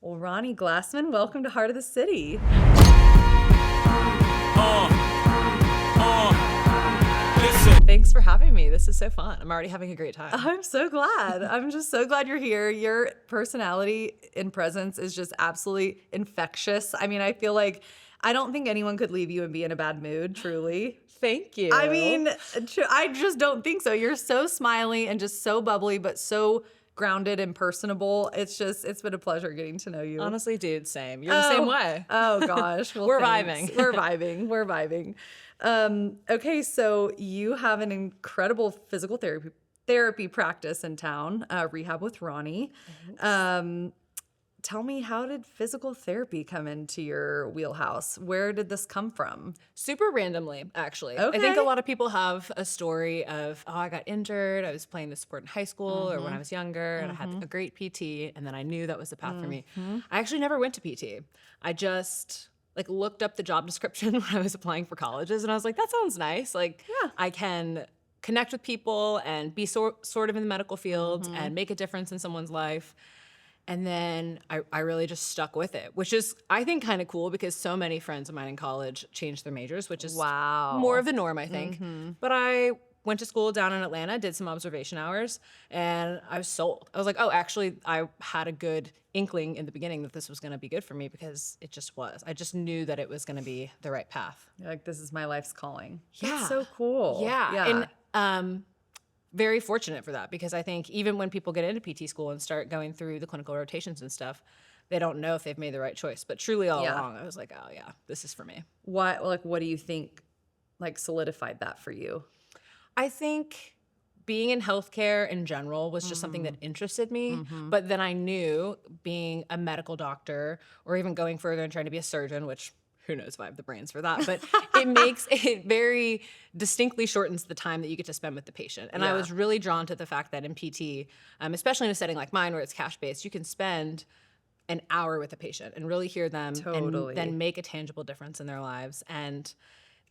Well, Ronnie Glassman, welcome to Heart of the City. Listen. Thanks for having me. This is so fun. I'm already having a great time. I'm so glad. I'm just so glad you're here. Your personality and presence is just absolutely infectious. I mean, I feel like I don't think anyone could leave you and be in a bad mood, truly. Thank you. I mean, I just don't think so. You're so smiley and just so bubbly, but so grounded and personable. It's been a pleasure getting to know you. Honestly, dude, same. You're the same way. Oh gosh. Well, We're thanks. vibing. We're vibing. Okay, so you have an incredible physical therapy practice in town, Rehab with Ronnie. Tell me, how did physical therapy come into your wheelhouse? Where did this come from? Super randomly, actually. I Okay. think a lot of people have a story of, I got injured. I was playing the sport in high school or when I was younger, and I had a great PT, and then I knew that was the path for me. I actually never went to PT. I just looked up the job description when I was applying for colleges, and I was like, that sounds nice. Yeah. I can connect with people and be sort of in the medical field and make a difference in someone's life. And then I really just stuck with it, which is, I think, kind of cool because so many friends of mine in college changed their majors, which is Wow. more of the norm, I think. But I went to school down in Atlanta, did some observation hours, and I was sold. I was like, oh, actually, I had a good inkling in the beginning that this was going to be good for me because it just was. I just knew that it was going to be the right path. You're like, this is my life's calling. Yeah. That's so cool. Yeah. And very fortunate for that because I think even when people get into PT school and start going through the clinical rotations and stuff, they don't know if they've made the right choice. But truly all along, I was like, oh yeah, this is for me. What do you think solidified that for you? I think being in healthcare in general was just something that interested me. But then I knew being a medical doctor or even going further and trying to be a surgeon, which who knows if I have the brains for that, but it very distinctly shortens the time that you get to spend with the patient. And I was really drawn to the fact that in PT, especially in a setting like mine where it's cash-based, you can spend an hour with a patient and really hear them Totally. and then make a tangible difference in their lives. And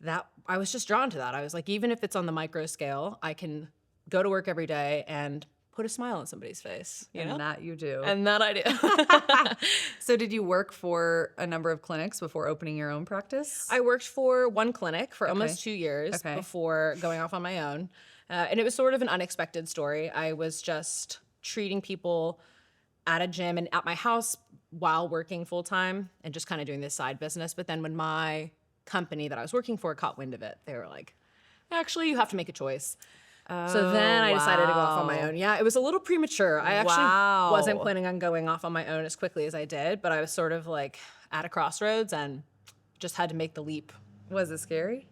that I was just drawn to that. I was like, even if it's on the micro scale, I can go to work every day and put a smile on somebody's face, you know? And that you do. And that I do. So did you work for a number of clinics before opening your own practice? I worked for one clinic for almost 2 years Okay. before going off on my own. And it was sort of an unexpected story. I was just treating people at a gym and at my house while working full time and just kind of doing this side business. But then when my company that I was working for caught wind of it, they were like, actually, you have to make a choice. So then I decided to go off on my own. Yeah, it was a little premature. I actually wasn't planning on going off on my own as quickly as I did, but I was sort of like at a crossroads and just had to make the leap. Was it scary?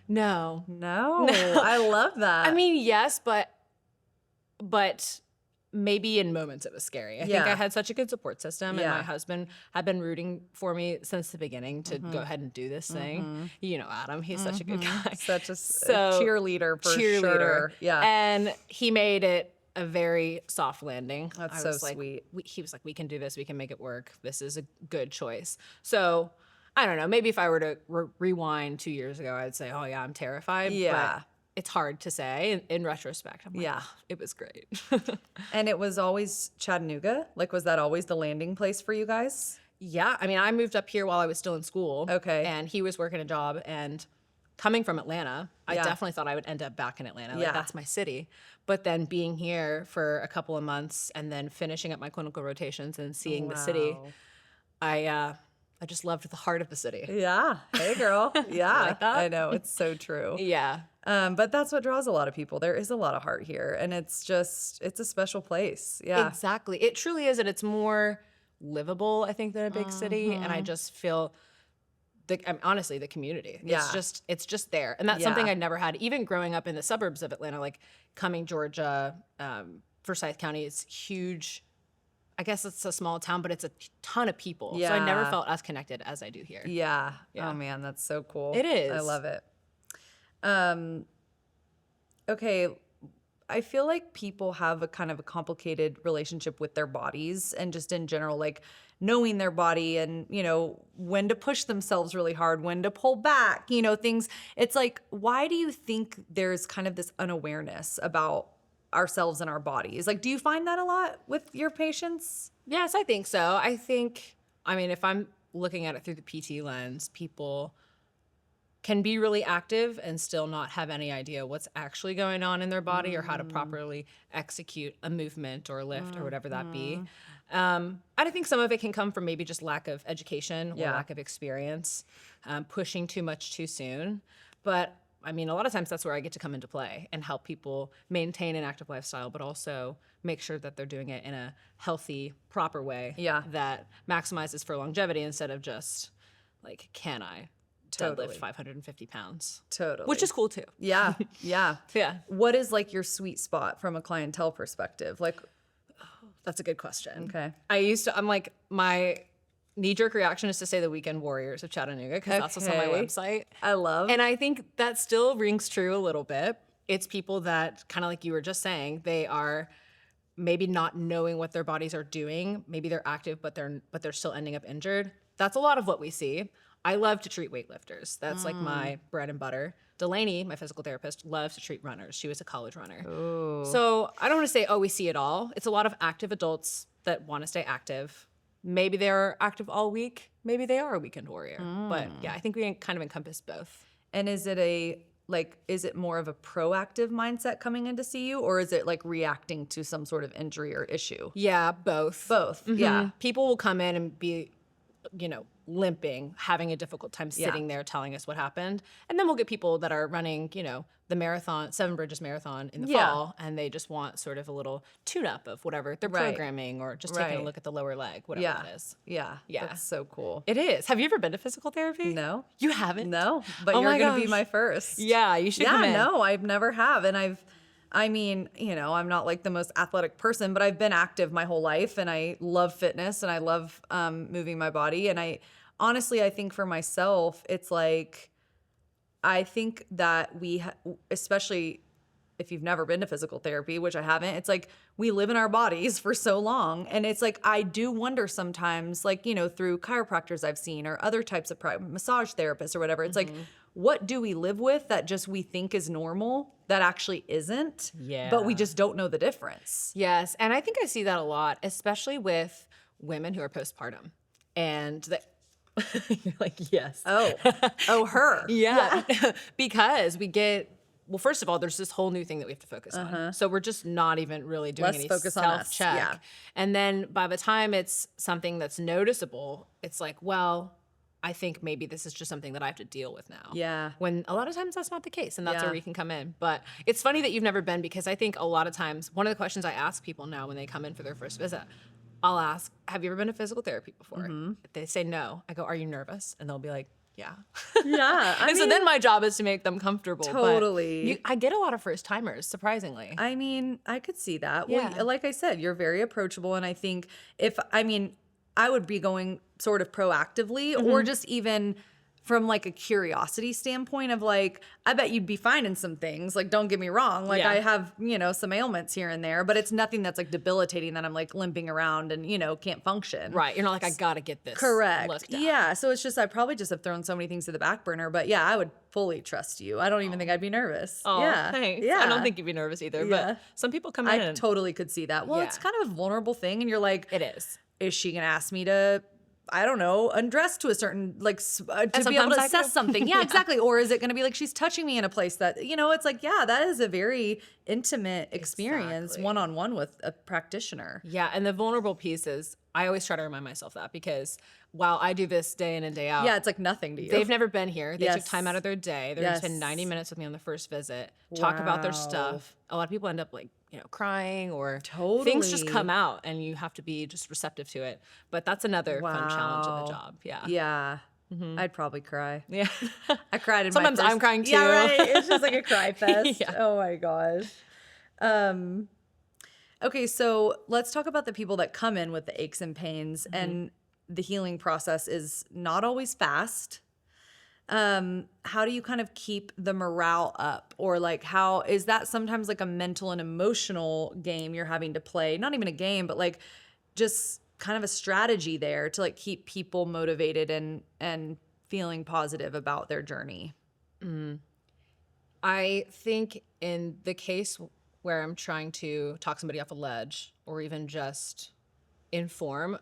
No. No. I love that. I mean, yes, but maybe in moments it was scary. I think I had such a good support system, and my husband had been rooting for me since the beginning to go ahead and do this thing. You know, Adam, he's such a good guy. Such a cheerleader for sure. Yeah. And he made it a very soft landing. That's I so was like, sweet. He was like, we can do this. We can make it work. This is a good choice. So I don't know. Maybe if I were to rewind 2 years ago, I'd say, oh yeah, I'm terrified. Yeah. But it's hard to say in retrospect. I'm like, oh, it was great. And it was always Chattanooga? Was that always the landing place for you guys? Yeah. I mean, I moved up here while I was still in school. Okay. And he was working a job. And coming from Atlanta, I definitely thought I would end up back in Atlanta. Yeah. That's my city. But then being here for a couple of months and then finishing up my clinical rotations and seeing the city, I just loved the heart of the city. Yeah. Hey, girl. Yeah. Like that? I know. It's so true. Yeah. But that's what draws a lot of people. There is a lot of heart here, and it's a special place. Yeah. Exactly. It truly is, and it's more livable, I think, than a big city. And I just feel honestly, the community. Yeah. It's just there. And that's something I'd never had. Even growing up in the suburbs of Atlanta, like Cumming, Georgia, Forsyth County is huge. I guess it's a small town, but it's a ton of people. So I never felt as connected as I do here. Yeah. Oh man, that's so cool. It is. I love it. Okay. I feel like people have a kind of a complicated relationship with their bodies and just in general, knowing their body and, when to push themselves really hard, when to pull back, things. It's like, why do you think there's kind of this unawareness about ourselves and our bodies. Like, do you find that a lot with your patients? Yes, I think so. I mean, if I'm looking at it through the PT lens, people can be really active and still not have any idea what's actually going on in their body or how to properly execute a movement or a lift or whatever that be. I think some of it can come from maybe just lack of education or lack of experience, pushing too much too soon. But I mean, a lot of times that's where I get to come into play and help people maintain an active lifestyle, but also make sure that they're doing it in a healthy, proper way that maximizes for longevity instead of just like, can I deadlift 550 pounds? Totally. Which is cool too. Yeah. Yeah. What is like your sweet spot from a clientele perspective? Like, That's a good question. okay. I'm like, my knee-jerk reaction is to say the Weekend Warriors of Chattanooga because that's what's on my website. I love. And I think that still rings true a little bit. It's people that, kind of like you were just saying, they are maybe not knowing what their bodies are doing. Maybe they're active, but they're still ending up injured. That's a lot of what we see. I love to treat weightlifters. That's like my bread and butter. Delaney, my physical therapist, loves to treat runners. She was a college runner. Ooh. So I don't want to say, oh, we see it all. It's a lot of active adults that want to stay active. Maybe they're active all week. Maybe they are a weekend warrior. But yeah, I think we kind of encompass both. And is it more of a proactive mindset coming in to see you, or is it like reacting to some sort of injury or issue? Yeah, both. Both. Yeah. People will come in and be, limping, having a difficult time sitting there telling us what happened. And then we'll get people that are running, the marathon, Seven Bridges Marathon in the fall, and they just want sort of a little tune-up of whatever they're programming or just taking a look at the lower leg, whatever that is. Yeah. Yeah. That's so cool. It is. Have you ever been to physical therapy? No. You haven't? No, but Oh you're my going to be gosh. my first. Yeah, you should come in. No, I've never have. And I'm not like the most athletic person, but I've been active my whole life and I love fitness and I love moving my body. And I think for myself, it's like, I think that especially if you've never been to physical therapy, which I haven't, it's like we live in our bodies for so long. And it's like, I do wonder sometimes, like, through chiropractors I've seen or other types of massage therapists or whatever, it's like, what do we live with that just we think is normal that actually isn't? Yeah. But we just don't know the difference. Yes, and I think I see that a lot, especially with women who are postpartum. And you're like, yes. Oh, her. Yeah. Because well, first of all, there's this whole new thing that we have to focus on. So we're just not even really doing Let's any focus on us. self-check. Yeah. And then by the time it's something that's noticeable, it's like, well, I think maybe this is just something that I have to deal with now. Yeah. When a lot of times that's not the case, and that's Yeah. where we can come in. But it's funny that you've never been, because I think a lot of times, one of the questions I ask people now when they come in for their first visit, I'll ask, have you ever been to physical therapy before? If they say no, I go, are you nervous? And they'll be like, yeah. Yeah. And so then my job is to make them comfortable. But Totally. I get a lot of first timers, surprisingly. I mean, I could see that. Yeah. Well, like I said, you're very approachable. And I think I would be going sort of proactively or just even from like a curiosity standpoint of like, I bet you'd be finding some things. Like, don't get me wrong. Like, Yeah. I have, some ailments here and there, but it's nothing that's like debilitating that I'm like limping around and, can't function. Right. You're not like, I got to get this Correct. looked at. Yeah. So it's just, I probably just have thrown so many things to the back burner, but yeah, I would fully trust you. I don't even think I'd be nervous. Oh, yeah. thanks. Yeah. I don't think you'd be nervous either, Yeah. but some people come I in. totally could see that. Well, it's Yeah. kind of a vulnerable thing. And you're like, It is she going to ask me to, I don't know, undress to a certain, like, to be able sometimes to I assess do. something. Yeah, exactly. Or is it going to be like she's touching me in a place that, it's like, yeah, that is a very intimate experience Exactly. one-on-one with a practitioner. Yeah, and the vulnerable piece is, I always try to remind myself that, because while I do this day in and day out, Yeah, it's like nothing to you. they've never been here. They took Yes. time out of their day. They're going to spend Yes. 90 minutes with me on the first visit, talk about their Wow. stuff. A lot of people end up like, crying, or things just Totally. come out and you have to be just receptive to it. But that's another fun challenge of the Wow. job. Yeah. Yeah. I'd probably cry. Yeah. I cried in Sometimes my first... I'm crying too. Yeah, right. It's just like a cry fest. Yeah. Oh my gosh. Okay, so let's talk about the people that come in with the aches and pains, and the healing process is not always fast. How do you kind of keep the morale up, or like how is that sometimes like a mental and emotional game you're having to play? Not even a game, but like just kind of a strategy there to like keep people motivated and feeling positive about their journey. I think in the case where I'm trying to talk somebody off a ledge or even just inform,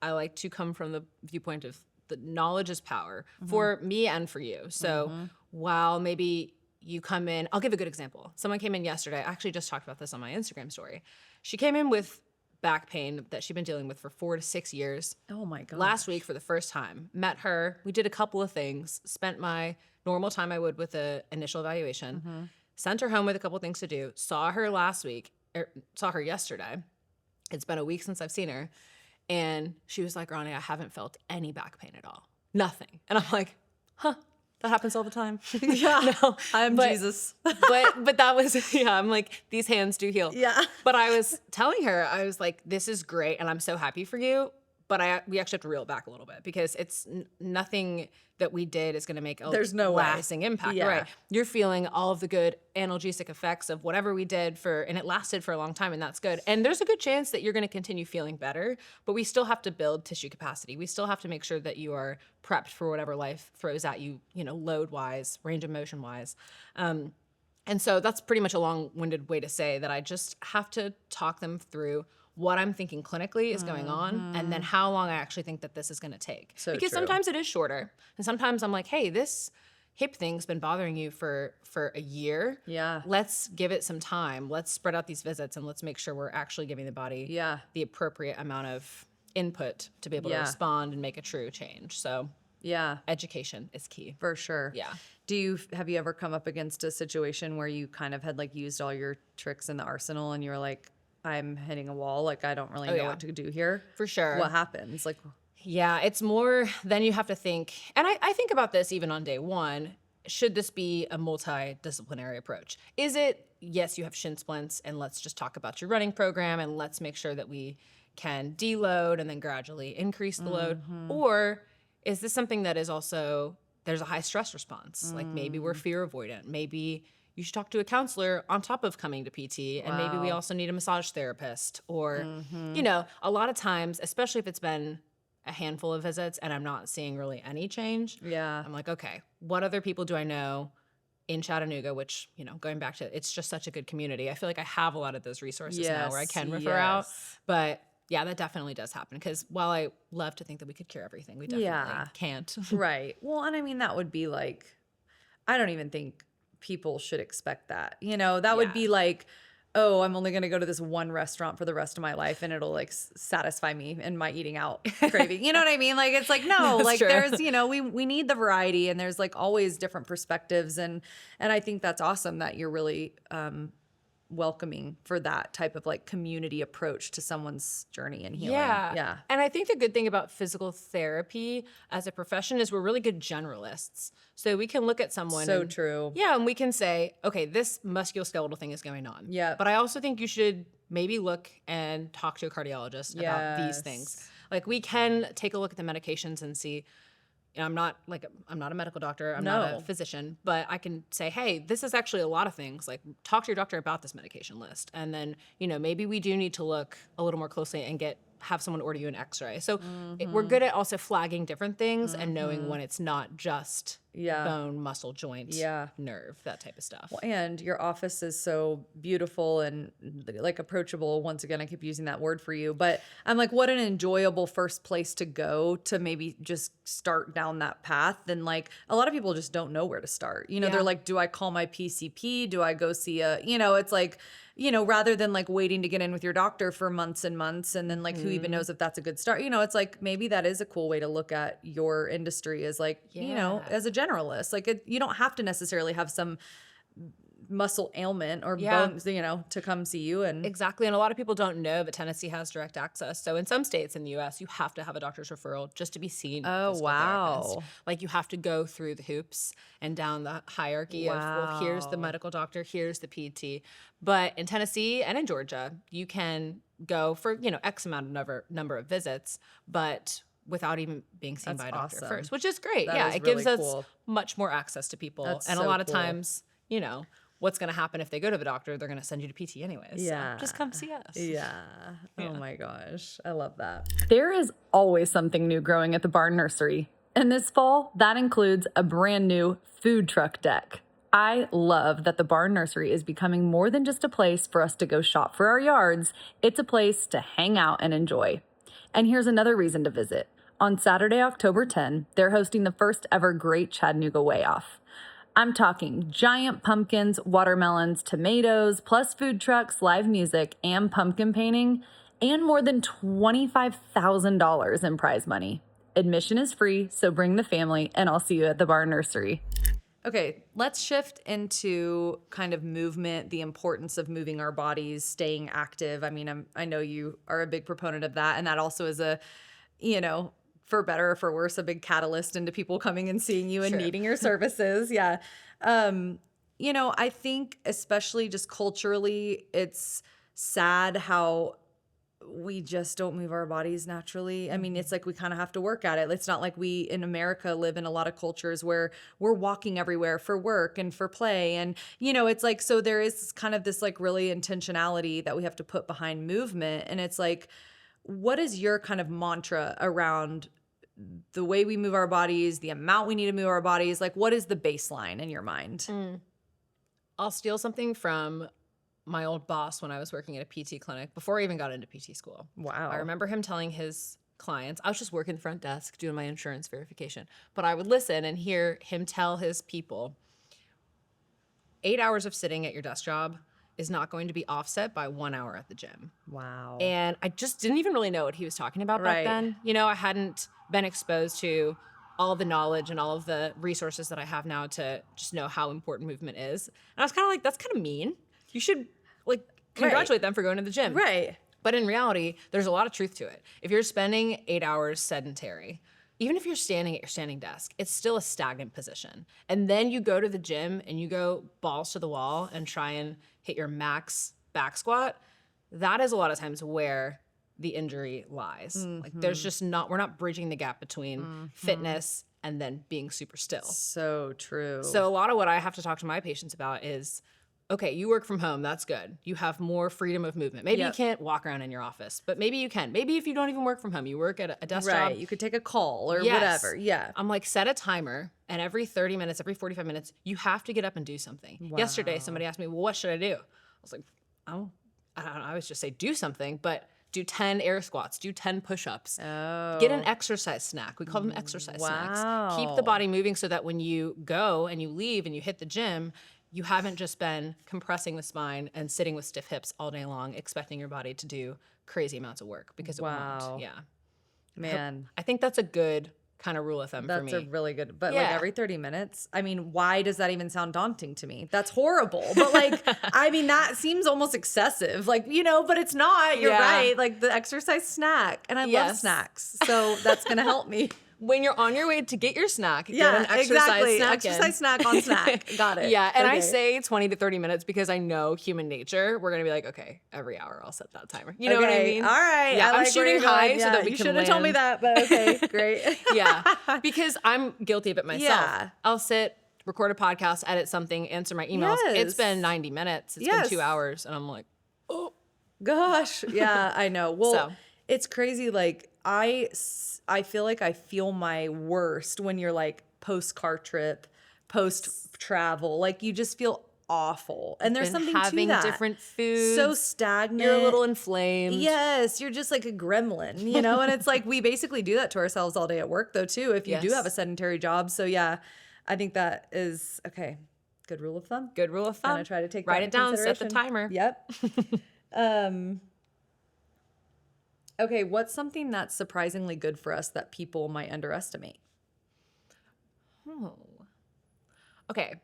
I like to come from the viewpoint of the knowledge is power for me and for you. So while maybe you come in, I'll give a good example. Someone came in yesterday. I actually just talked about this on my Instagram story. She came in with back pain that she'd been dealing with for 4 to 6 years. Oh my God. Last week for the first time, met her. We did a couple of things, spent my normal time I would with the initial evaluation, sent her home with a couple of things to do, saw her yesterday. It's been a week since I've seen her. And she was like, Ronnie, I haven't felt any back pain at all. Nothing. And I'm like, huh, that happens all the time. Yeah. No, I'm but- Jesus. but that was, yeah, I'm like, these hands do heal. Yeah. But I was telling her, I was like, this is great and I'm so happy for you. But we actually have to reel it back a little bit because it's nothing that we did is going to make a There's no way. lasting impact. Yeah. Right. You're feeling all of the good analgesic effects of whatever we did and it lasted for a long time and that's good. And there's a good chance that you're going to continue feeling better, but we still have to build tissue capacity. We still have to make sure that you are prepped for whatever life throws at you, load wise, range of motion wise. And so that's pretty much a long-winded way to say that I just have to talk them through what I'm thinking clinically is going on and then how long I actually think that this is going to take. So because true. sometimes it is shorter. And sometimes I'm like, hey, this hip thing's been bothering you for a year. Yeah. Let's give it some time. Let's spread out these visits and let's make sure we're actually giving the body Yeah. the appropriate amount of input to be able to Yeah. respond and make a true change. So Yeah. education is key. For sure. Yeah. Have you ever come up against a situation where you kind of had like used all your tricks in the arsenal and you were like, I'm hitting a wall, like I don't really know yeah. what to do here? For sure. What happens? Like, Yeah, it's more than you have to think. And I think about this even on day one. Should this be a multidisciplinary approach? Is it, yes, you have shin splints, and let's just talk about your running program and let's make sure that we can deload and then gradually increase the load? Or is this something that is also, there's a high stress response? Like maybe we're fear avoidant. Maybe you should talk to a counselor on top of coming to PT. And maybe we also need a massage therapist. Or, a lot of times, especially if it's been a handful of visits and I'm not seeing really any change, yeah. I'm like, okay, what other people do I know in Chattanooga, which, going back to, it's just such a good community. I feel like I have a lot of those resources now where I can refer out. But yeah, that definitely does happen because while I love to think that we could cure everything, we definitely can't. Right. Well, and I mean, that would be like, I don't even think people should expect that. That would be like, oh, I'm only going to go to this one restaurant for the rest of my life and it'll like satisfy me in my eating out craving. You know what I mean? Like, it's like, no, That's like true. there's, we need the variety and there's like always different perspectives. And I think that's awesome that you're really, welcoming for that type of like community approach to someone's journey and healing. Yeah. And I think the good thing about physical therapy as a profession is we're really good generalists. So we can look at someone. So and, true. Yeah. And we can say, okay, this musculoskeletal thing is going on. Yeah. But I also think you should maybe look and talk to a cardiologist about these things. Like we can take a look at the medications and see, I'm not a medical doctor. I'm not a physician, but I can say, hey, this is actually a lot of things. Like talk to your doctor about this medication list. And then, maybe we do need to look a little more closely and have someone order you an x-ray. So we're good at also flagging different things and knowing when it's not just bone, muscle, joint, nerve, that type of stuff. Well, and your office is so beautiful and like approachable. Once again, I keep using that word for you, but I'm like, what an enjoyable first place to go to maybe just start down that path. And like a lot of people just don't know where to start. They're like, do I call my PCP? Do I go see it's like, rather than like waiting to get in with your doctor for months and months. And then like, who even knows if that's a good start? It's like, maybe that is a cool way to look at your industry as like, as a generalist. Like you don't have to necessarily have some muscle ailment or bones, to come see you. And exactly. And a lot of people don't know that Tennessee has direct access. So in some states in the US, you have to have a doctor's referral just to be seen. Oh, wow. Therapist. Like you have to go through the hoops and down the hierarchy of, well, here's the medical doctor, here's the PT. But in Tennessee and in Georgia, you can go for, X amount of number of visits, but without even being seen by a doctor first, which is great. That is it really gives cool. us much more access to people. That's and so a lot of cool. times, what's going to happen if they go to the doctor? They're going to send you to PT anyways. Yeah. So just come see us. Yeah. Oh my gosh. I love that. There is always something new growing at the Barn Nursery. And this fall, that includes a brand new food truck deck. I love that the Barn Nursery is becoming more than just a place for us to go shop for our yards. It's a place to hang out and enjoy. And here's another reason to visit. On Saturday, October 10, they're hosting the first ever Great Chattanooga Way Off. I'm talking giant pumpkins, watermelons, tomatoes, plus food trucks, live music, and pumpkin painting, and more than $25,000 in prize money. Admission is free, so bring the family, and I'll see you at the Barn Nursery. Okay, let's shift into kind of movement, the importance of moving our bodies, staying active. I mean, I know you are a big proponent of that, and that also is a, for better or for worse, a big catalyst into people coming and seeing you and needing your services. Yeah. I think especially just culturally, it's sad how we just don't move our bodies naturally. I mean, it's like we kind of have to work at it. It's not like we in America live in a lot of cultures where we're walking everywhere for work and for play. And, it's like, so there is kind of this like really intentionality that we have to put behind movement. And it's like, what is your kind of mantra around the way we move our bodies, the amount we need to move our bodies? Like, what is the baseline in your mind? I'll steal something from my old boss when I was working at a PT clinic before I even got into PT school. Wow. I remember him telling his clients, I was just working the front desk doing my insurance verification, but I would listen and hear him tell his people, 8 hours of sitting at your desk job is not going to be offset by 1 hour at the gym. Wow. And I just didn't even really know what he was talking about back then. I hadn't been exposed to all the knowledge and all of the resources that I have now to just know how important movement is. And I was kind of like, that's kind of mean. You should congratulate them for going to the gym. Right. But in reality, there's a lot of truth to it. If you're spending 8 hours sedentary, even if you're standing at your standing desk, it's still a stagnant position. And then you go to the gym and you go balls to the wall and try and hit your max back squat. That is a lot of times where the injury lies. Like there's just we're not bridging the gap between fitness and then being super still. So true. So a lot of what I have to talk to my patients about is, okay, you work from home, that's good. You have more freedom of movement. Maybe you can't walk around in your office, but maybe you can. Maybe if you don't even work from home, you work at a desk job. Right, you could take a call or Yes. whatever. Yeah. I'm like, set a timer, and every 30 minutes, every 45 minutes, you have to get up and do something. Yesterday, somebody asked me, well, what should I do? I was like, oh, I don't know. I would just say do something, but do 10 air squats, do 10 push-ups. Oh. Get an exercise snack. We call them exercise snacks. Keep the body moving so that when you go and you leave and you hit the gym, you haven't just been compressing the spine and sitting with stiff hips all day long, expecting your body to do crazy amounts of work because it won't. Yeah. Man. I think that's a good kind of rule of thumb for me. That's a really good, but Yeah. like every 30 minutes, I mean, why does that even sound daunting to me? That's horrible. But like, I mean, that seems almost excessive, like, but it's not, you're Yeah. right. Like the exercise snack, and I love Yes. snacks. So that's going to help me. When you're on your way to get your snack, get Yeah, an exercise exactly. snack in. Exercise snack on snack. Got it. Yeah, and I Okay. say 20 to 30 minutes because I know human nature. We're going to be like, okay, every hour I'll set that timer. You know what I Okay, mean? all right. Yeah, I I'm like where shooting you're going. high so Yeah, that we you can should have told me land. that, but okay, great. Yeah, because I'm guilty of it myself. Yeah. I'll sit, record a podcast, edit something, answer my emails. It's Yes. been 90 minutes. It's Yes. been 2 hours. And I'm like, oh. Gosh, yeah, I know. Well, So. it's crazy. Like I feel like I feel my worst when you're like post car trip, post travel. Like you just feel awful, and there's Been something having to that. different foods. So stagnant. You're a little inflamed. Yes, you're just like a gremlin, And it's like we basically do that to ourselves all day at work, though, too. If you do Yes. have a sedentary job, so yeah, I think that is okay. Good rule of thumb. Good rule of thumb. Gonna try to take Write that it into down, set the consideration. timer. Yep. Okay, what's something that's surprisingly good for us that people might underestimate? Oh. Okay.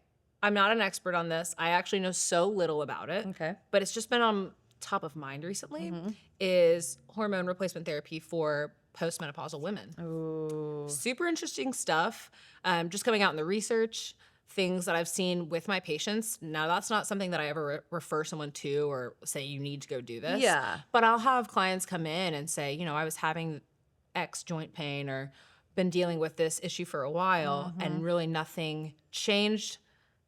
I'm not an expert on this. I actually know so little about it. Okay. But it's just been on top of mind recently is hormone replacement therapy for postmenopausal women. Oh. Super interesting stuff. Just coming out in the research, things that I've seen with my patients. Now, that's not something that I ever refer someone to or say you need to go do this. Yeah. But I'll have clients come in and say, I was having X joint pain or been dealing with this issue for a while and really nothing changed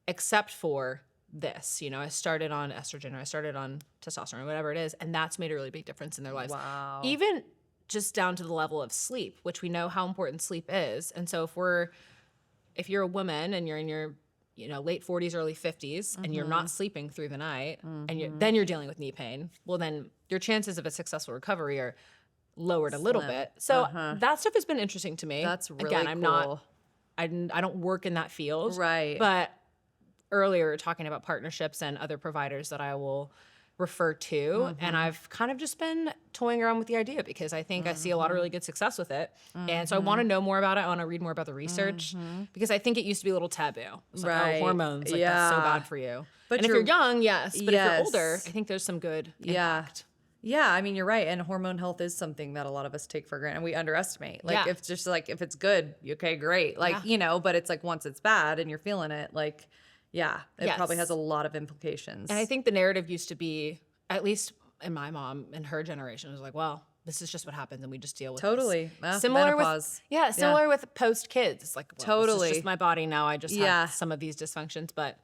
except for this. I started on estrogen or I started on testosterone, whatever it is, and that's made a really big difference in their lives. Wow. Even just down to the level of sleep, which we know how important sleep is. And so if you're a woman and you're in your late 40s, early 50s, and you're Mm-hmm. not sleeping through the night, and then you're dealing with knee pain, well, then your chances of a successful recovery are lowered a little Slim. bit. So that stuff has been interesting to me. That's really Again, I'm cool. not, I don't work in that field. Right. But earlier talking about partnerships and other providers that I will refer to, and I've kind of just been toying around with the idea because I think I see a lot of really good success with it. And so I want to know more about it. I want to read more about the research because I think it used to be a little taboo. It's like, Right. oh, hormones, like that's so Yeah. bad for you. But and if you're you're- young, yes. But if you're older, Yes. I think there's some good Yeah. impact. Yeah, I mean, you're right. And hormone health is something that a lot of us take for granted and we underestimate. Like, Yeah. if it's just like, if it's good, okay, great. Like, Yeah. but it's like once it's bad and you're feeling it, like, yeah, it probably Yes. has a lot of implications. And I think the narrative used to be, at least in my mom and her generation, was like, well, this is just what happens and we just deal with Totally. this. Similar menopause. with similar with post kids. It's like, well, this Totally. is just my body now. I just Yeah. have some of these dysfunctions, but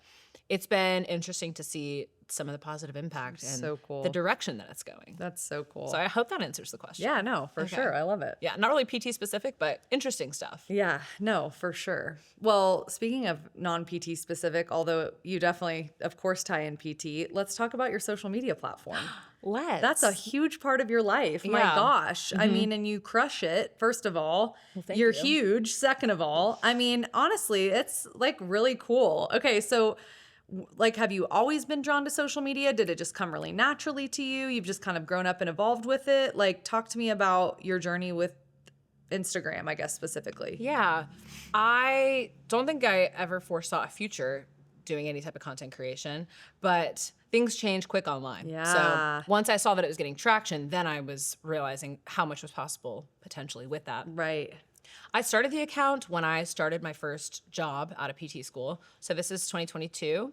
it's been interesting to see some of the positive impact and So cool. the direction that it's going. That's so cool. So I hope that answers the question. Yeah, no, for sure. I love it. Yeah, not really PT specific, but interesting stuff. Yeah, no, for sure. Well, speaking of non-PT specific, although you definitely, of course, tie in PT, let's talk about your social media platform. Let's. That's a huge part of your life. My Yeah. gosh. I mean, and you crush it, first of all. thank You're you. huge, second of all. I mean, honestly, it's like really cool. Okay, so like, have you always been drawn to social media? Did it just come really naturally to you? You've just kind of grown up and evolved with it? Like, talk to me about your journey with Instagram, I guess, specifically. Yeah. I don't think I ever foresaw a future doing any type of content creation, but things change quick online. Yeah. So once I saw that it was getting traction, then I was realizing how much was possible potentially with that. Right. I started the account when I started my first job out of PT school. So this is 2022,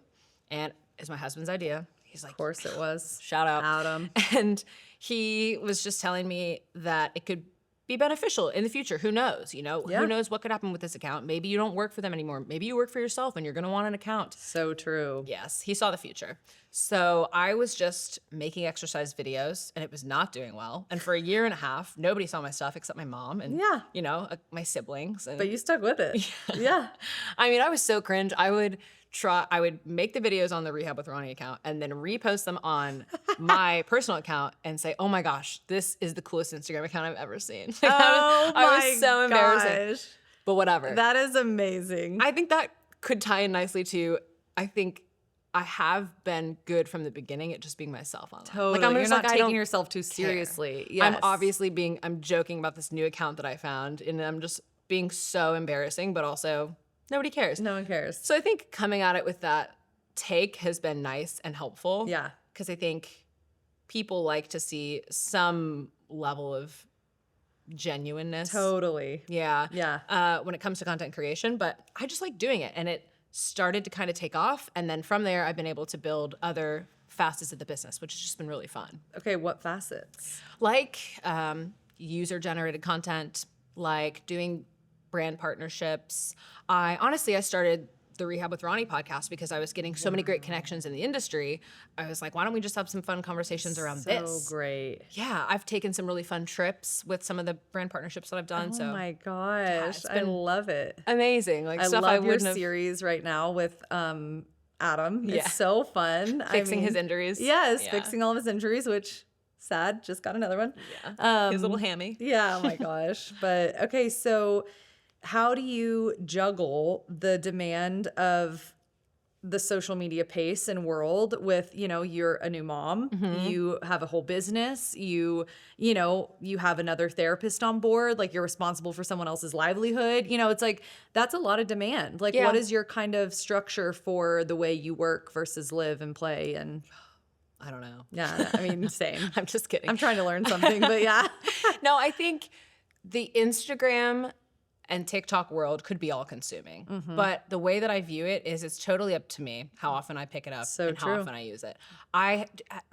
and it's my husband's idea. He's like, Of course it was. shout out. Adam. And he was just telling me that it could be beneficial in the future. Who knows? Yeah. Who knows what could happen with this account? Maybe you don't work for them anymore. Maybe you work for yourself and you're going to want an account. So true. Yes, he saw the future. So I was just making exercise videos and it was not doing well. And for a year and a half, nobody saw my stuff except my mom and, Yeah. my siblings. And But you stuck with it. Yeah. I mean, I was so cringe. I would make the videos on the Rehab with Ronnie account and then repost them on my personal account and say, oh my gosh, this is the coolest Instagram account I've ever seen. Like, Oh I was so embarrassing. gosh. But whatever. That is amazing. I think that could tie in nicely to, I think I have been good from the beginning at just being myself online. Totally. I'm You're just not like, I taking don't yourself too care. seriously. Yes. I'm obviously I'm joking about this new account that I found and I'm just being so embarrassing, but also nobody cares. No one cares. So I think coming at it with that take has been nice and helpful. Yeah. Because I think people like to see some level of genuineness. Totally. Yeah. Yeah. When it comes to content creation, but I just like doing it. And it started to kind of take off. And then from there, I've been able to build other facets of the business, which has just been really fun. Okay. What facets? Like user generated content, like doing brand partnerships. I started the Rehab with Ronnie podcast because I was getting so many great connections in the industry. I was like, why don't we just have some fun conversations around this? So great. Yeah, I've taken some really fun trips with some of the brand partnerships that I've done. Oh so my gosh. it's I been love it. amazing. Like I stuff love I your wouldn't have series right now with Adam. Yeah. It's so fun. fixing his injuries. Yes, Yeah. fixing all of his injuries, which sad, just got another one. Yeah. His little hammy. Yeah, oh my gosh. But okay, so how do you juggle the demand of the social media pace and world with, you're a new mom, you have a whole business, you have another therapist on board, like you're responsible for someone else's livelihood. It's like that's a lot of demand. Like Yeah. what is your kind of structure for the way you work versus live and play? And I don't know. yeah, I mean, same. I'm just kidding. I'm trying to learn something, but yeah. No, I think the Instagram and TikTok world could be all consuming. Mm-hmm. But the way that I view it is it's totally up to me how often I pick it up So and how true. often I use it. I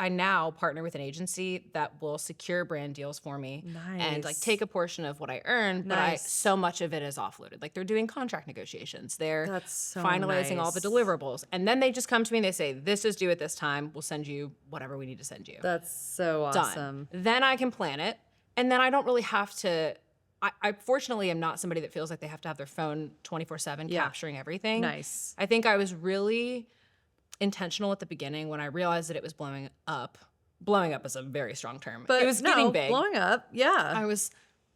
now partner with an agency that will secure brand deals for me and like Nice. take a portion of what I earn, but Nice. so much of it is offloaded. Like they're doing contract negotiations. They're That's so finalizing all the nice. deliverables. And then they just come to me and they say, this is due at this time. We'll send you whatever we need to send you. That's so Done. awesome. Then I can plan it. And then I don't really have to I fortunately am not somebody that feels like they have to have their phone 24/7 Yeah. capturing everything. Nice. I think I was really intentional at the beginning when I realized that it was blowing up. Blowing up is a very strong term. But It was getting big. blowing up. Yeah. I was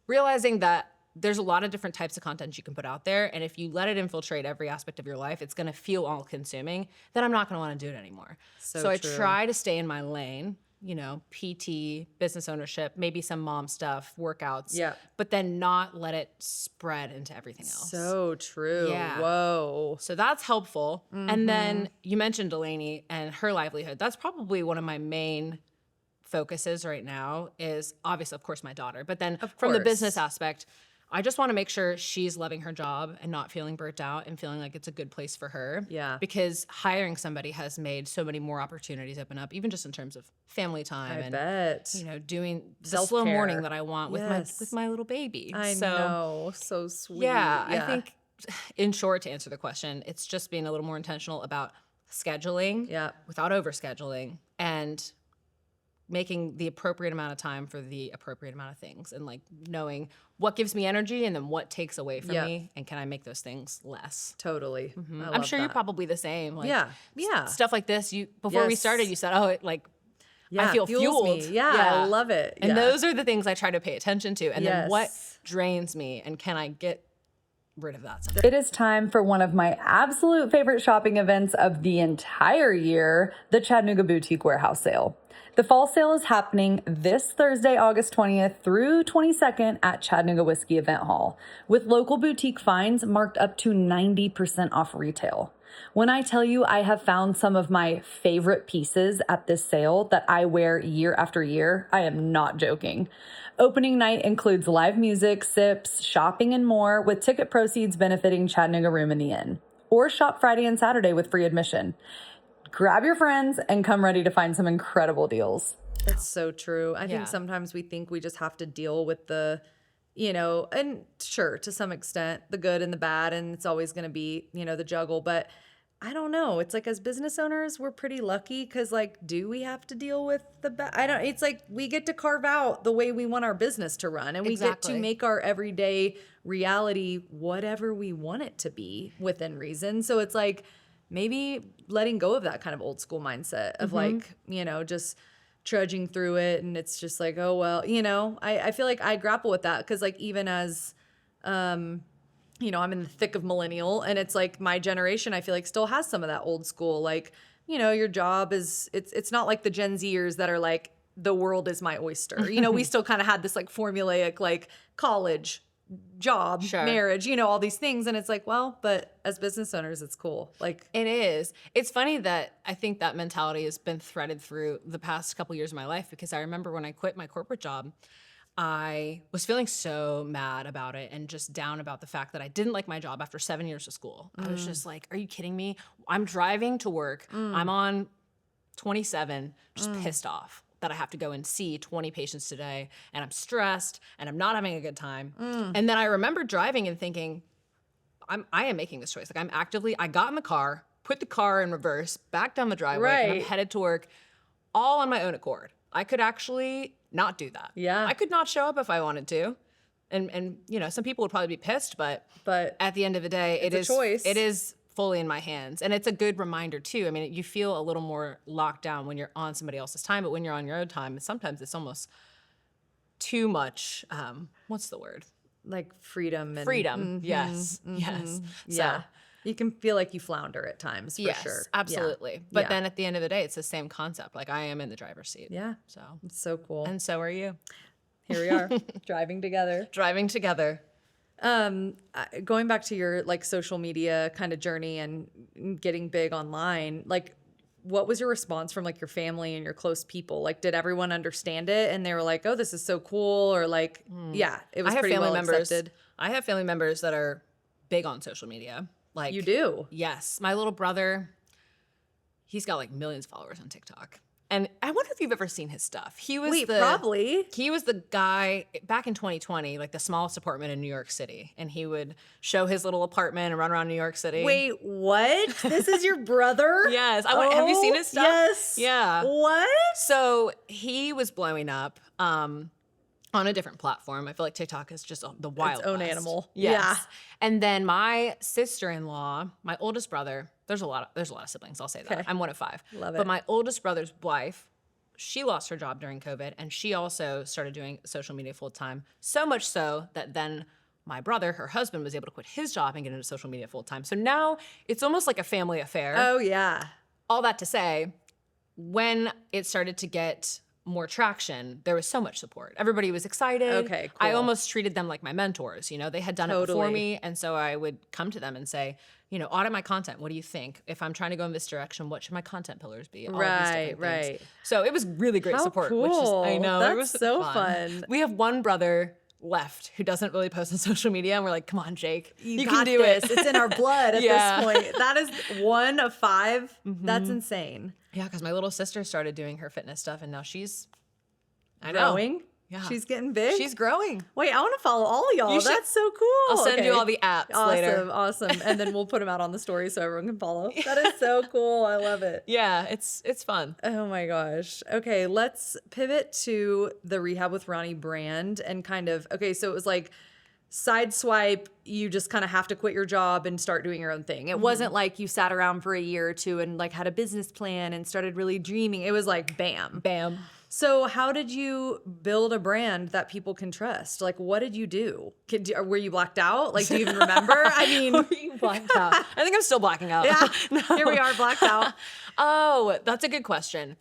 realizing that there's a lot of different types of content you can put out there. And if you let it infiltrate every aspect of your life, it's going to feel all consuming. Then I'm not going to want to do it anymore. So I true. try to stay in my lane, PT, business ownership, maybe some mom stuff, workouts. Yeah. But then not let it spread into everything else. So true. Yeah. Whoa. So that's helpful. And then you mentioned Delaney and her livelihood. That's probably one of my main focuses right now is obviously, of course, my daughter. But then from the business aspect, I just want to make sure she's loving her job and not feeling burnt out and feeling like it's a good place for her. Yeah. Because hiring somebody has made so many more opportunities open up, even just in terms of family time I and bet. doing the Self-care. slow morning that I want with Yes. with my little baby. I know. So sweet. Yeah, I think in short, to answer the question, it's just being a little more intentional about scheduling without overscheduling and making the appropriate amount of time for the appropriate amount of things and like knowing what gives me energy and then what takes away from me and can I make those things less. Totally. I'm sure you're probably the same. Like, Yeah. stuff like this. Before we started, you said, "Oh, I feel fuels fueled." me. Yeah, I love it. And Yeah. those are the things I try to pay attention to. And then what Yes. drains me and can I get rid of that stuff? It is time for one of my absolute favorite shopping events of the entire year, the Chattanooga Boutique Warehouse Sale. The fall sale is happening this Thursday, August 20th through 22nd at Chattanooga Whiskey Event Hall, with local boutique finds marked up to 90% off retail. When I tell you I have found some of my favorite pieces at this sale that I wear year after year, I am not joking. Opening night includes live music, sips, shopping, and more, with ticket proceeds benefiting Chattanooga Room in the Inn. Or shop Friday and Saturday with free admission. Grab your friends and come ready to find some incredible deals. That's so true. I think sometimes we think we just have to deal with the, and sure, to some extent, the good and the bad, and it's always going to be, the juggle. But I don't know. It's like as business owners, we're pretty lucky because, do we have to deal with the bad? It's like we get to carve out the way we want our business to run, and we get to make our everyday reality whatever we want it to be within reason. So it's like, maybe letting go of that kind of old school mindset of just trudging through it. And it's just like, oh, well, I feel like I grapple with that because even as, I'm in the thick of millennial and it's like my generation, I feel like still has some of that old school, your job is, it's not like the Gen Zers that are like, the world is my oyster. We still kind of had this formulaic, college, job, marriage, all these things. And it's like, well, but as business owners, it's cool. It is. It's funny that I think that mentality has been threaded through the past couple years of my life, because I remember when I quit my corporate job, I was feeling so mad about it and just down about the fact that I didn't like my job after 7 years of school. I was just like, are you kidding me? I'm driving to work. I'm on 27, just pissed off that I have to go and see 20 patients today, and I'm stressed and I'm not having a good time. And then I remember driving and thinking, I am making this choice. I got in the car, put the car in reverse, back down the driveway, and I'm headed to work all on my own accord. I could actually not do that. Yeah. I could not show up if I wanted to. And some people would probably be pissed, but at the end of the day, it's a choice. It is fully in my hands. And it's a good reminder too. I mean, you feel a little more locked down when you're on somebody else's time, but when you're on your own time, sometimes it's almost too much. What's the word? Like freedom. Yes. Yes. Yeah. So, you can feel like you flounder at times, for sure. Absolutely. Yeah. But then at the end of the day, it's the same concept. I am in the driver's seat. Yeah. So It's so cool. And so are you. Here we are, driving together. Driving together. Going back to your social media kind of journey and getting big online, what was your response from your family and your close people? Did everyone understand it and they were like, oh, this is so cool? Or it was pretty well accepted? I have family members that are big on social media. You do? Yes. My little brother, he's got millions of followers on TikTok. And I wonder if you've ever seen his stuff. Probably. He was the guy back in 2020, the smallest apartment in New York City. And he would show his little apartment and run around New York City. Wait, what? This is your brother? Yes. Have you seen his stuff? Yes. Yeah. What? So he was blowing up on on a different platform. I feel like TikTok is just the wild own west. animal. Yes. Yeah. And then my sister-in-law, my oldest brother, there's a lot of siblings, I'll say that. Okay. I'm one of 5. Love But it. my oldest brother's wife, she lost her job during COVID, and she also started doing social media full time. So much so that then my brother, her husband, was able to quit his job and get into social media full time. So now it's almost like a family affair. Oh yeah. All that to say, when it started to get more traction, there was so much support. Everybody was excited. Okay, I cool. almost treated them like my mentors. You know, they had done it before Totally. me. And so I would come to them and say, you know, audit my content. What do you think? If I'm trying to go in this direction, what should my content pillars be? All of these Right, different things. right. So it was really great How support. cool. Which is, I know, it That's was so fun. We have one brother left who doesn't really post on social media, and we're like, come on, Jake, you got can do this. it. It's in our blood at Yeah. this point. That is 1 of 5. That's insane. Yeah, because my little sister started doing her fitness stuff, and now she's, I know, Growing. Yeah. She's getting big. she's growing. Wait, I want to follow all of y'all. You should- That's so cool. I'll send you Okay. all the apps Awesome, later. awesome. And then we'll put them out on the story so everyone can follow. That is so cool. I love it. Yeah, it's fun. Oh my gosh. Okay, let's pivot to the Rehab with Ronnie brand and kind of, okay, so it was like sideswipe, you just kind of have to quit your job and start doing your own thing. It wasn't like you sat around for a year or two and like had a business plan and started really dreaming. It was like bam. Bam. So how did you build a brand that people can trust? Like, what did you do? Were you blacked out? Like, do you even remember? I mean, Were you blacked out? I think I'm still blacking out. yeah, No. here we are, blacked out. Oh, that's a good question.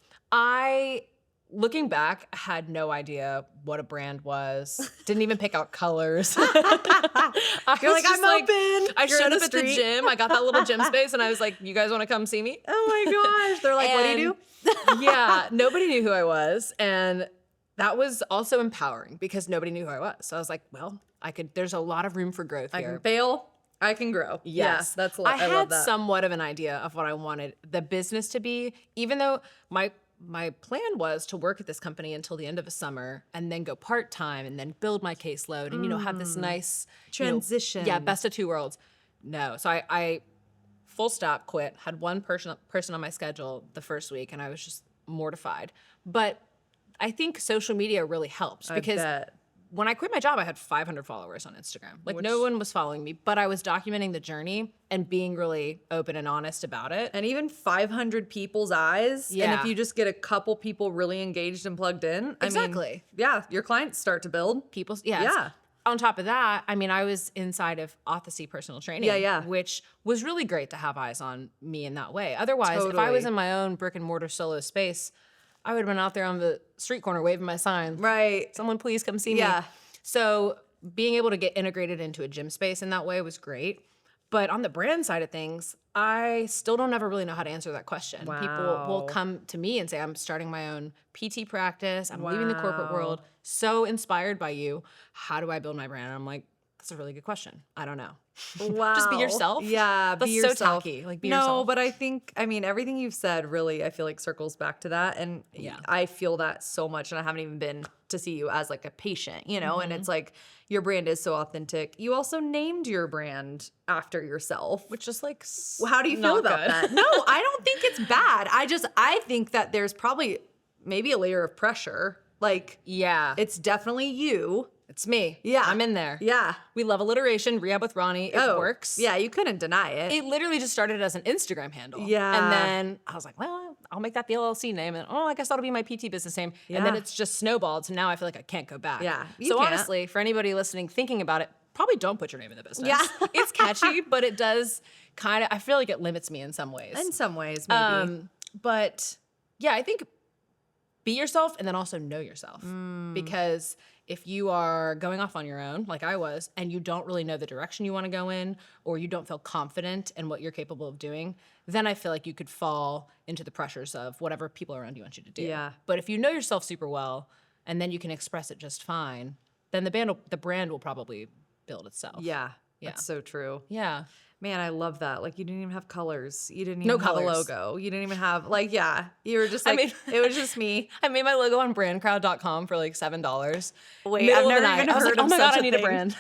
Looking back, had no idea what a brand was. Didn't even pick out colors. You're like, I'm open. I You're showed on up the at the street. gym. I got that little gym space, and I was like, "You guys want to come see me?" Oh my gosh. They're like, what do you do? Yeah, nobody knew who I was, and that was also empowering because nobody knew who I was. So I was like, "Well, I could." There's a lot of room for growth I here. can fail. I can grow. Yes, Yeah, that's I I love had that. somewhat of an idea of what I wanted the business to be, even though my plan was to work at this company until the end of the summer and then go part-time and then build my caseload and have this nice Transition. yeah, best of 2 worlds. No, so I full stop quit. Had one person on my schedule the first week, and I was just mortified. But I think social media really helped because bet. when I quit my job, I had 500 followers on Instagram. Like no one was following me, but I was documenting the journey and being really open and honest about it. And even 500 people's eyes. And Yeah. if you just get a couple people really engaged and plugged in, I Exactly. mean, yeah, your clients start to build. People's yes. Yeah. On top of that, I mean, I was inside of Authasy personal training, Yeah. which was really great to have eyes on me in that way. Otherwise, if I Totally. was in my own brick and mortar solo space, I would have been out there on the street corner waving my sign. Right. Someone please come see me. Yeah. So being able to get integrated into a gym space in that way was great. But on the brand side of things, I still don't ever really know how to answer that question. People will Wow. come to me and say, I'm starting my own PT practice. I'm leaving the corporate Wow. world. So inspired by you. How do I build my brand? And I'm like, that's a really good question. I don't know. Wow. Just be yourself? Yeah, That's be so yourself. tacky. Like, be no, yourself. but I think, I mean, everything you've said really, I feel like circles back to that. And Yeah. I feel that so much. And I haven't even been to see you as like a patient, you know? And Mm-hmm. it's like, your brand is so authentic. You also named your brand after yourself. Which is like, How do you feel not about good. that? No, I don't think it's bad. I think that there's probably maybe a layer of pressure. Like, Yeah. it's definitely you. It's me. Yeah. I'm in there. Yeah. We love alliteration. Rehab with Ronnie. It works. Yeah, you couldn't deny it. It literally just started as an Instagram handle. Yeah. And then I was like, well, I'll make that the LLC name. And I guess that'll be my PT business name. And then Yeah. it's just snowballed. So now I feel like I can't go back. Yeah, you So can't. honestly, for anybody listening, thinking about it, probably don't put your name in the business. Yeah. It's catchy, but it does kind of, I feel like it limits me in some ways. In some ways, maybe. But yeah, I think be yourself and then also know yourself. Because if you are going off on your own, like I was, and you don't really know the direction you want to go in, or you don't feel confident in what you're capable of doing, then I feel like you could fall into the pressures of whatever people around you want you to do. Yeah. But if you know yourself super well, and then you can express it just fine, then the brand will probably build itself. Yeah, Yeah. that's so true. Yeah. Man, I love that. Like, you didn't even have colors. You didn't No even have a colors. logo. You didn't even have, like, yeah. You were just I like, mean- it was just me. I made my logo on brandcrowd.com for like $7. Wait, Middle I've of the never night. even I was heard like, of oh my God, such I a need a thing. brand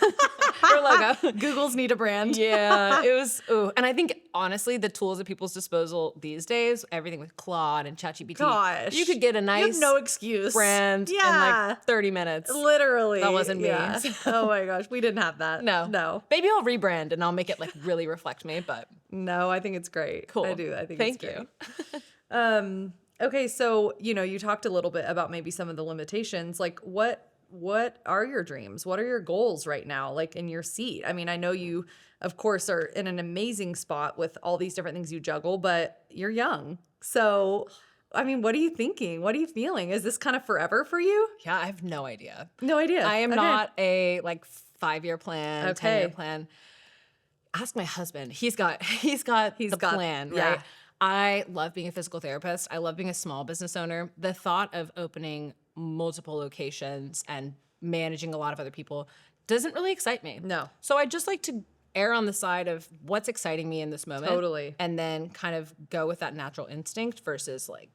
or logo. Google's need a brand. Yeah, it was. Ooh. And I think honestly, the tools at people's disposal these days, everything with Claude and ChatGPT, Gosh. you could get a You nice have no excuse. brand in Yeah. like 30 minutes. Literally. That wasn't me. Yeah. Oh my gosh. We didn't have that. No, No. Maybe I'll rebrand and I'll make it like really reflect me. But No, I think it's great. cool. I do. I think Thank it's you. great. Okay, so you talked a little bit about maybe some of the limitations. Like what are your dreams? What are your goals right now, like in your seat? I mean, I know you, of course, are in an amazing spot with all these different things you juggle, but you're young. So, I mean, what are you thinking? What are you feeling? Is this kind of forever for you? Yeah, I have no idea. No idea. I am Okay. not a like 5-year plan, 10-year Okay. plan. Ask my husband. He's got the got- plan, yeah. right? I love being a physical therapist. I love being a small business owner. The thought of opening multiple locations and managing a lot of other people doesn't really excite me. No. So I just like to err on the side of what's exciting me in this moment. Totally. And then kind of go with that natural instinct versus like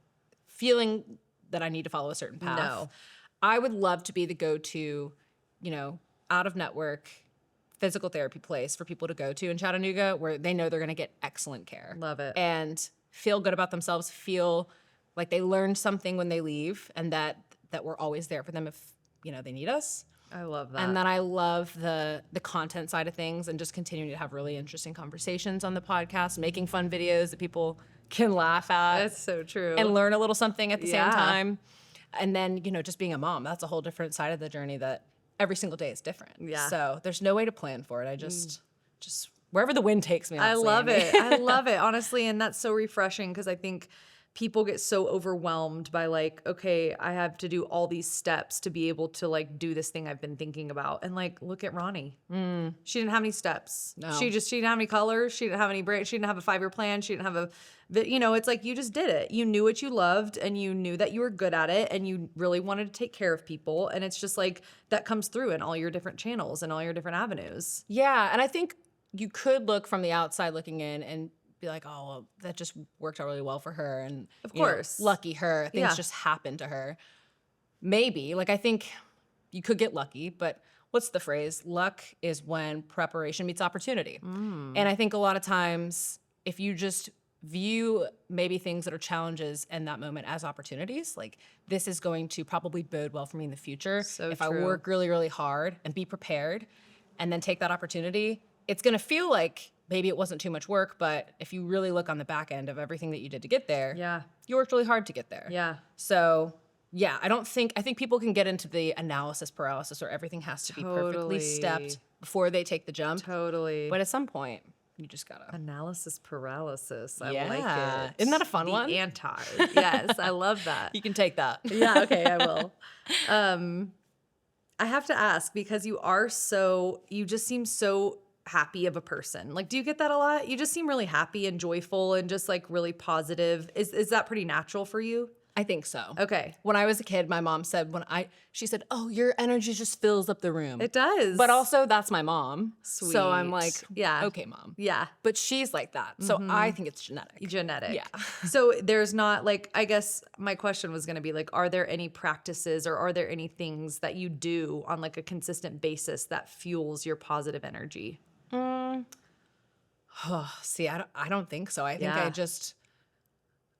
feeling that I need to follow a certain path. No. I would love to be the go-to, out of network physical therapy place for people to go to in Chattanooga where they know they're going to get excellent care. Love it. And feel good about themselves, feel like they learned something when they leave and that we're always there for them if, they need us. I love that. And then I love the content side of things and just continuing to have really interesting conversations on the podcast, making fun videos that people can laugh at That's so true. and learn a little something at the Yeah. same time. And then, just being a mom, that's a whole different side of the journey that every single day is different. Yeah. So there's no way to plan for it. I just wherever the wind takes me. I honestly, love Amy. it. I love it, honestly. And that's so refreshing because I think people get so overwhelmed by like, okay, I have to do all these steps to be able to like do this thing I've been thinking about. And like, look at Ronnie. She didn't have any steps. No. She didn't have any colors. She didn't have any brand. She didn't have a 5-year plan. She didn't have it's like you just did it. You knew what you loved and you knew that you were good at it and you really wanted to take care of people. And it's just like that comes through in all your different channels and all your different avenues. Yeah. And I think you could look from the outside looking in and be like, oh, well, that just worked out really well for her. And Of course. lucky her. Things Yeah. just happened to her. Maybe. Like, I think you could get lucky, but what's the phrase? Luck is when preparation meets opportunity. And I think a lot of times, if you just view maybe things that are challenges in that moment as opportunities, like this is going to probably bode well for me in the future. So if I true. work really, really hard and be prepared and then take that opportunity, it's going to feel like maybe it wasn't too much work, but if you really look on the back end of everything that you did to get there, Yeah. you worked really hard to get there. Yeah. So, yeah, I think people can get into the analysis paralysis where everything has to be perfectly Totally. stepped before they take the jump. Totally. But at some point, you just gotta. Analysis paralysis. I Yeah. like it. Isn't that a fun The one? Anti. Yes, I love that. You can take that. Yeah, okay, I will. I have to ask because you just seem so happy of a person. Like, do you get that a lot? You just seem really happy and joyful and just like really positive. Is that pretty natural for you? I think so. Okay. When I was a kid, my mom said she said, "Oh, your energy just fills up the room." It does. But also that's my mom. So I'm Sweet. like, Yeah. okay, mom. Yeah. But she's like that. So I think it's genetic. Genetic. Yeah. So there's not like, I guess my question was going to be like, are there any practices or are there any things that you do on like a consistent basis that fuels your positive energy? See, I don't think so. I think Yeah.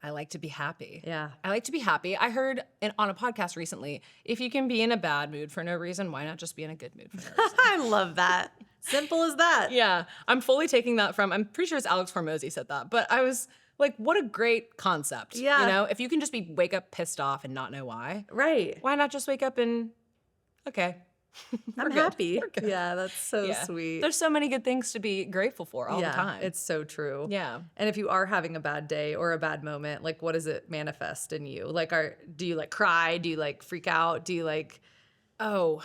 I like to be happy. Yeah. I like to be happy. I heard on a podcast recently, if you can be in a bad mood for no reason, why not just be in a good mood for no reason? I love that. Simple as that. Yeah, I'm fully taking that from, I'm pretty sure it's Alex Hormozy said that, but I was like, what a great concept. Yeah. You know, if you can just wake up pissed off and not know why Right. not just wake up and, okay. I'm good. happy. We're good. Yeah, that's so Yeah. sweet. There's so many good things to be grateful for all the time. It's so true. Yeah. And if you are having a bad day or a bad moment, like what does it manifest in you? Like do you like cry? Do you like freak out? Do you like Oh,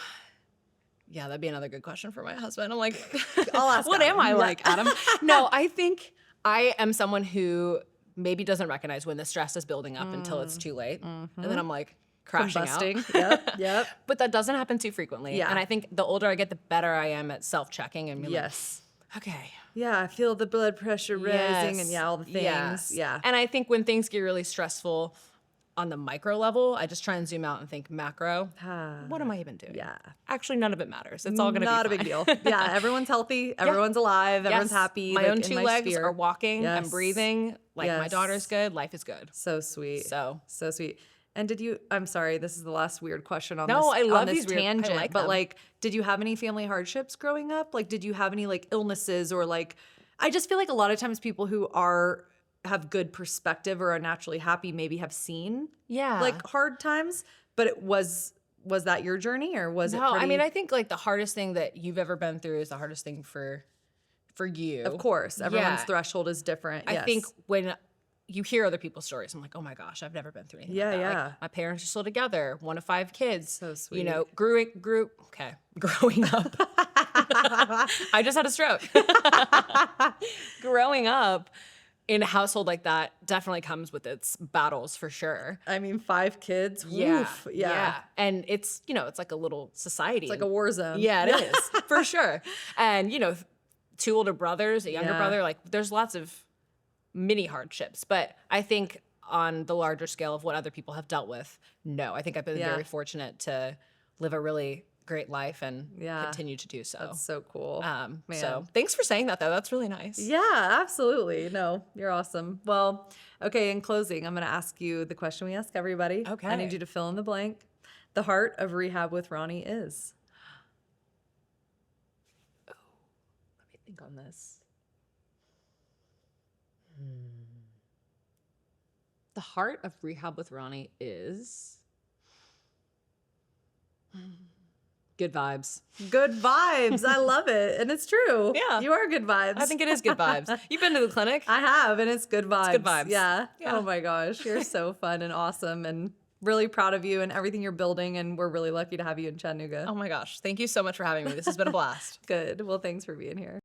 yeah, that'd be another good question for my husband. I'm like, I'll ask what Adam. am I Yeah. like, Adam? No, I think I am someone who maybe doesn't recognize when the stress is building up until it's too late. And then I'm like crashing combusting? out. Yep. But that doesn't happen too frequently. Yeah. And I think the older I get, the better I am at self-checking and being Yes. okay. Yeah, I feel the blood pressure rising and all the things. Yes. Yeah. And I think when things get really stressful on the micro level, I just try and zoom out and think macro. What am I even doing? Yeah. Actually, none of it matters. It's all going to be Not a fine. big deal. Yeah, everyone's healthy, everyone's alive, everyone's Yes. happy. My like, own in two my legs sphere. are walking. I'm Yes. breathing. Like my Yes. daughter's good. Life is good. So sweet. So sweet. And did you, I'm sorry, this is the last weird question on No, this, I love on this these weird- I tangent, like but them. like, did you have any family hardships growing up? Like, did you have any like illnesses or like, I just feel like a lot of times people who have good perspective or are naturally happy maybe have seen yeah. like hard times, but it was that your journey or was it No, pretty? I mean, I think like the hardest thing that you've ever been through is the hardest thing for you. of course, everyone's Yeah. threshold is different. I Yes. think when you hear other people's stories, I'm like, oh my gosh, I've never been through anything Yeah, like that. yeah. Like, my parents are still together, one of 5 kids. So sweet. You know, growing up. I just had a stroke. Growing up in a household like that definitely comes with its battles for sure. I mean, 5 kids. Yeah. Woof. Yeah. And it's, it's like a little society. It's like a war zone. Yeah, it is for sure. And 2 older brothers, a younger Yeah. brother, like there's lots of mini hardships. But I think on the larger scale of what other people have dealt with, no, I think I've been Yeah. very fortunate to live a really great life and Yeah. continue to do so. That's so cool. So Man. thanks for saying that though. That's really nice. Yeah, absolutely. No, you're awesome. Well, okay, in closing, I'm going to ask you the question we ask everybody. Okay. I need you to fill in the blank. The heart of Rehab with Ronnie is. Let me think on this. The heart of Rehab with Ronnie is good vibes. Good vibes. I love it. And it's true. Yeah. You are good vibes. I think it is good vibes. You've been to the clinic. I have, and it's good vibes. good vibes. Yeah. Yeah. Oh my gosh. You're so fun and awesome and really proud of you and everything you're building. And we're really lucky to have you in Chattanooga. Oh my gosh. Thank you so much for having me. This has been a blast. Good. Well, thanks for being here.